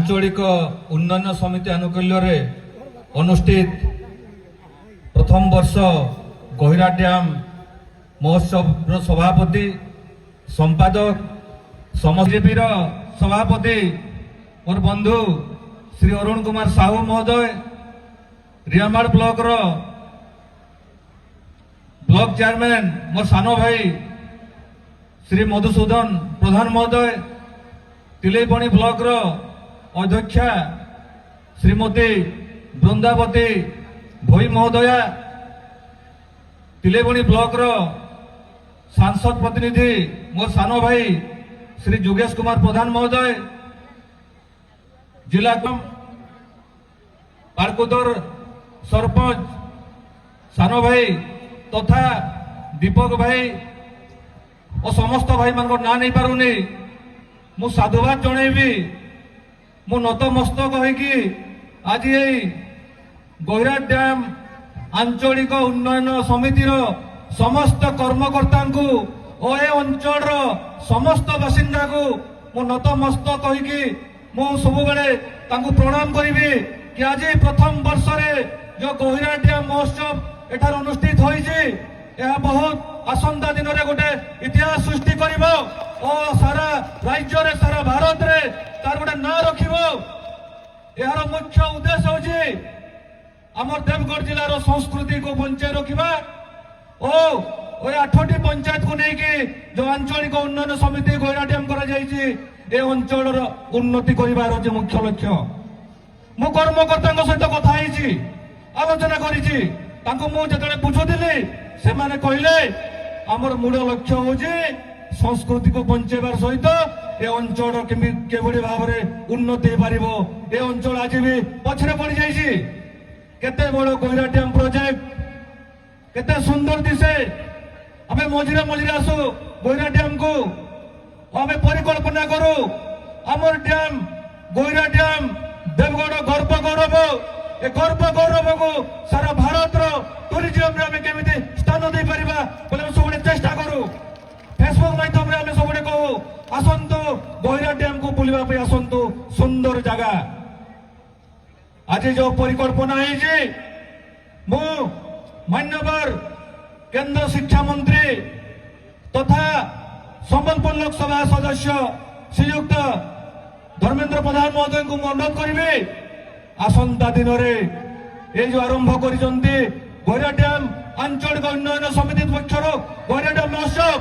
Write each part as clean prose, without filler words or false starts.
आंचलिक उन्नयन समिति आनुकूल्य अनुष्ठित प्रथम वर्ष गहिरा डैम महोत्सव सभापति संपादक समजेपी सभापति मोर बंधु श्री अरुण कुमार साहू महोदय रियामाड़ ब्लॉक ब्लॉक चेयरमैन मोर सानो भाई श्री मधुसूदन प्रधान महोदय तिलेपणी ब्लॉक अध्यक्षा श्रीमती बृंदावती भोई महोदया तिलेपणी ब्लॉक सांसद प्रतिनिधि मोर सानो भाई श्री जोगेश कुमार प्रधान महोदय जिला पारकुदर सरपंच सानो भाई तथा दीपक भाई और समस्त भाई मान ना नहीं पारुनी मु साधुवाद जनइबी मु नतमस्तक होइकी आज यही गहिरा डैम आंचलिक उन्नयन समितिर समस्त कर्मकर्ता को और ए अंचल समस्त बासिंदा को मु नतमस्तक होइकी मु सब बेले प्रणाम करी कि आज प्रथम वर्ष रे जो गहिरा डैम महोत्सव एठार अनुष्ठित होइछि यह बहुत आसंता दिन में गोटे इतिहास सृष्टि करिवो और सारा राज्य रे सारा भारत रे तार गोटे ना रखिवो यार मुख्य उद्देश्य होछि आमर देवगढ़ जिलार संस्कृति को बंचाई रखिबा ओ 8टी पंचायत को लेकिन जो आंचलिक उन्नयन समिति गहिरा डैम करा जाइछि ए अंचल उन्नति करिवार जे मुख्य लक्ष्य मु कर्मकर्ता सहित कथा होइछि आलोचना करिछि तांको मु जेतले बुझुथिली से माने कहले आमर मूल लक्ष्य होछि संस्कृति को बंचाइबार सहित ए अंचल केभଳି भाବରେ उन्नति पारिबो ए अंचल आज भी पछरे पड़ी जाइछि केते बड़ गहिरा डैम प्रोजेक्ट केते सुंदर दिसे आमे मझिरे मझिरे आसु गहिरा डैम को आमे परिकल्पना करू आमर डैम गहिरा डैम देवगढ़ गर्व गौरव ए गर्व गौरव को सारा भारत टूरिज्म रे आमे केमिति स्थान दे परिबा बोले सबले चेष्टा करू फेसबुक माध्यम रे आमे सबले कहू आसंतु गहिरा डैम को बुलिबा पे आसंतु सुंदर जगह आज जो परिकल्पना है मु मान्यवर केंद्र शिक्षा मंत्री तथा संबलपुर लोकसभा सदस्य श्रीयुक्त धर्मेंद्र प्रधान महोदय को अनुरोध करी आसंता दिन में जो आरंभ कर गहिरा डैम आंचलिक उन्नयन समिति पक्षर गहिरा डैम महोत्सव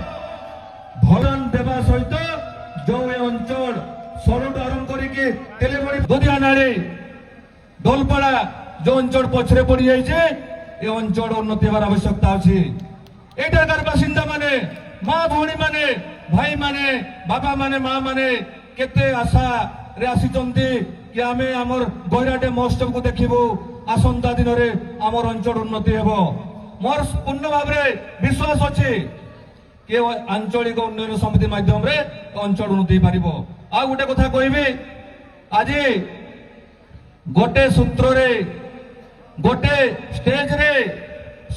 भरण देवा सहित जो ए अंचल सरठ आरंभ करनाड़ी डोलपड़ा जो अंचल पछरे पड़ जाइए ए अंचल उन्नति होवार आवश्यकता अच्छी एठाकार बासिंदा माने माँ भौणी माने भाई माने बाबा माने माँ माने केते आशा रे आसीचंती कि आमे आमर गहिरा डैम महोत्सव को देखिबू आसंता दिन में आमर अंचल उन्नति हेबो मोर पूर्ण भाव विश्वास अच्छी कि आंचलिक उन्नयन समिति माध्यम रे अंचल उन्नति पारिबो आ गोटे कथा कहबी आज गोटे सूत्र रे गोटे स्टेज रे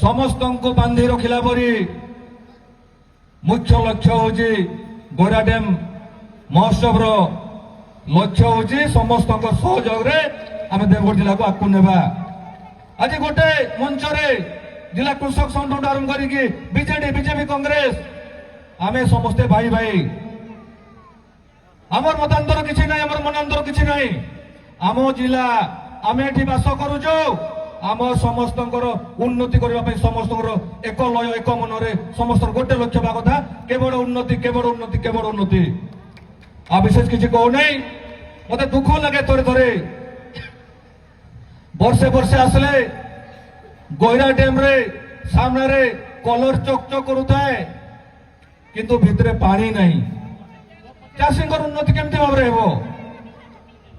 समस्त को बांधी रखिला परी मुख्य लक्ष्य होची गहिरा डैम महोत्सव रो लक्ष्य होची समस्त सहयोग रे आमे देवगढ़ जिला को आकु नेबा आज गोटे मंच रे जिला कृषक संगठन आरंभ करिकी बीजेडी बीजेपी कांग्रेस आमे समस्ते भाई भाई आमर मतांतर किछि नाही आमर मनांतर किछि नाही आम जिला आमे एठी बास करूछु आम समस्त उन्नति करने समस्त एक लय एक मन समस्त गोटे लक्ष्य बा कथा केवल उन्नति केवल उन्नति केवल उन्नति आ विशेष किसी कहू नहीं मत दुख लगे थोड़े थोड़े वर्षे वर्षे आसले गहिरा डैम रे सामने रे कलर चकचक करुए किंतु भितरे पानी नहीं चाषी उन्नति केमती भाव में हो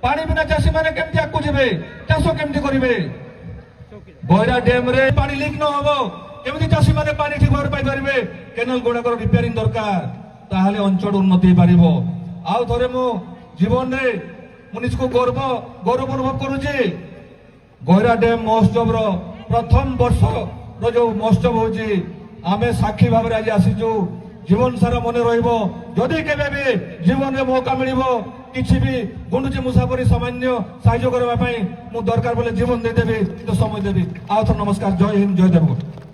पानी बिना चाषी मैंने केमती आगू जी चाष केमती करेंगे गहिरा डैम रे पानी लीक न हो केमती चाषी मैंने पानी ठीक भाव पाइपर केनाल गुड़ाक रिपेयरिंग दरकार ताहले अंचल उन्नति पारिबो आउ थरे मु जीवन रे मु निजको गौरव अनुभव करुचे गहिरा डैम महोत्सव रो प्रथम वर्ष रो जो महोत्सव होची आमे साक्षी भाव आज आसीचु जीवन सारा मन रही केबे भी जीवन में मौका मिल किसी भी गुंडुची मुसाफरी सामान्य साहाय्य करने दरकार बोले जीवन देदेवी तो समय देवी। आउ थोड़ा नमस्कार। जय हिंद जय देवगढ़।